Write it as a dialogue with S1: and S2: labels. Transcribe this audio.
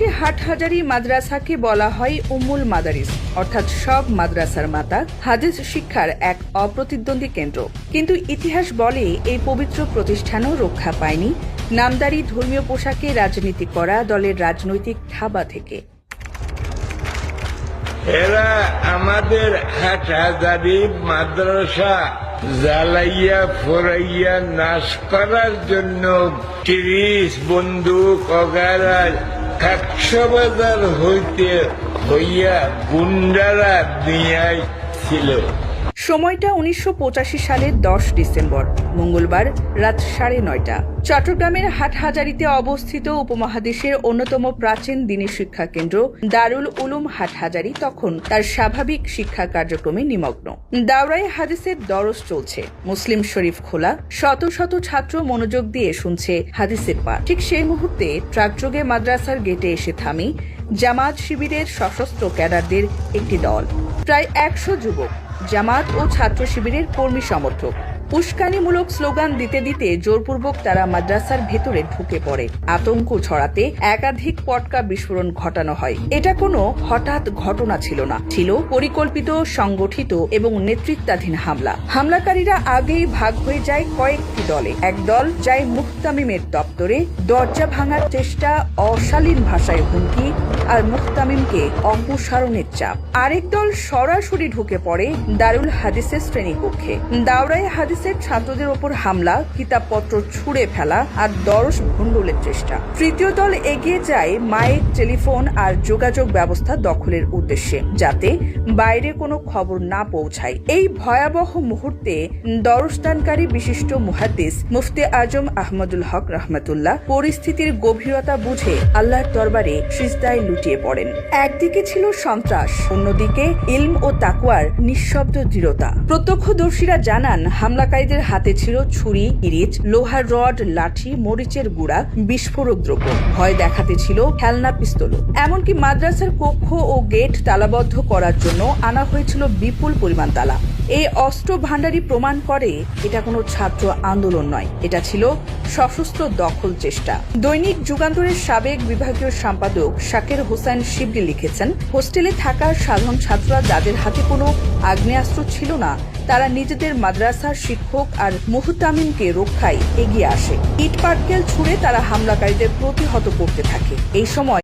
S1: বাংলাদেশে হাটহাজারী মাদ্রাসাকে বলা হয় উম্মুল মাদারিস, অর্থাৎ সব মাদ্রাসার মাতা, হাদিস শিক্ষার এক অপ্রতিদ্বন্দ্বী কেন্দ্র। কিন্তু ইতিহাস বলে এই পবিত্র প্রতিষ্ঠানও রক্ষা পায়নি নামদারি ধর্মীয় পোশাকে রাজনীতি করা দলের রাজনৈতিক থাবা থেকে।
S2: এরা আমাদের হাটহাজারী মাদ্রাসা জ্বালাইয়া ফোরাইয়া নাশ করার জন্য ৩০ বন্দুক অগারার ১০০ বাজার হইয়া গুন্ডারা দিয়াই ছিল।
S1: সময়টা ১৯৮৫ সালের ১০ ডিসেম্বর, মঙ্গলবার রাত ৯:৩০। চট্টগ্রামের হাটহাজারীতে অবস্থিত উপমহাদেশের অন্যতম প্রাচীন দ্বীনী শিক্ষা কেন্দ্র দারুল উলুম হাটহাজারী তখন তার স্বাভাবিক শিক্ষা কার্যক্রমে নিমগ্ন। দাওরায়ে হাদিসের দরস চলছে, মুসলিম শরীফ খোলা, শত শত ছাত্র মনোযোগ দিয়ে শুনছে হাদিসের পাঠ। ঠিক সেই মুহূর্তে ট্রাকযোগে মাদ্রাসার গেটে এসে থামে জামাত শিবিরের সশস্ত্র ক্যাডারদের একটি দল। প্রায় ১০০ যুবক, জামাত ও ছাত্র শিবিরের কর্মী সমর্থক। উস্কানিমূলক স্লোগান দিতে দিতে জোরপূর্বক তারা মাদ্রাসার ভেতরে ঢুকে পড়ে। আতঙ্ক ছড়াতে একাধিক পটকা বিস্ফোরণ ঘটানো হয়। এটা কোনো হঠাৎ ঘটনা ছিল না, ছিল পরিকল্পিত, সংগঠিত এবং নেতৃত্বাধীন হামলা। হামলাকারীরা আগেই ভাগ হয়ে যায় কয়েকটি দলে। এক দল যায় মুহতামিমের দপ্তরে, দরজা ভাঙার চেষ্টা, অশালীন ভাষায় হুমকি আর মুহতামিমকে অপসারণের চাপ। আরেক দল সরাসরি ঢুকে পড়ে দারুল হাদিসের শ্রেণীকক্ষে। দাওরায়ে হাদিসের ছাত্রদের ওপর হামলা, কিতাবপত্র ছুঁড়ে ফেলা আর দরস ভণ্ডুলের চেষ্টা। তৃতীয় দল এগিয়ে যায় মাইক, টেলিফোন আর যোগাযোগ ব্যবস্থা দখলের উদ্দেশ্যে, যাতে বাইরে কোনো খবর না পৌঁছায়। এই ভয়াবহ মুহূর্তে দরসদানকারী বিশিষ্ট মুহাদ্দিস মুফতি আজম আহমদুল হক রহমতুল্লাহ পরিস্থিতির গভীরতা বুঝে আল্লাহর দরবারে সিজদায় লুটিয়ে পড়েন। একদিকে ছিল সন্ত্রাস, অন্যদিকে ইলম ও তাকওয়ার নিঃশব্দ দৃঢ়তা। প্রত্যক্ষদর্শীরা জানান হামলাকারীদের হাতে ছিল ছুরি, ইরিচ, লোহার রড, লাঠি, মরিচের গুঁড়া, বিস্ফোরক দ্রব্য। ভয় দেখাতে ছিল খেলনা পিস্তলও। এমনকি মাদ্রাসার কক্ষ ও গেট তালাবদ্ধ করার জন্য আনা হয়েছিল বিপুল পরিমাণ তালা। এই অস্ত্র ভান্ডারী প্রমাণ করে এটা কোনো ছাত্র আন্দোলন নয়, এটা ছিল সশস্ত্র দখল চেষ্টা। দৈনিক যুগান্তরের সাবেক বিভাগীয় সম্পাদক শাকের হোসেন শিবলি লিখেছেন, হোস্টেলে থাকা সাধারণ ছাত্ররা যাদের হাতে কোনো আগ্নেয়াস্ত্র ছিল না, তারা নিজেদের মাদ্রাসার শিক্ষক আর মুহতামিমকে রক্ষায় এগিয়ে আসে। ইট পাটকেল ছুঁড়ে তারা হামলাকারীদের প্রতিহত করতে থাকে। এই সময়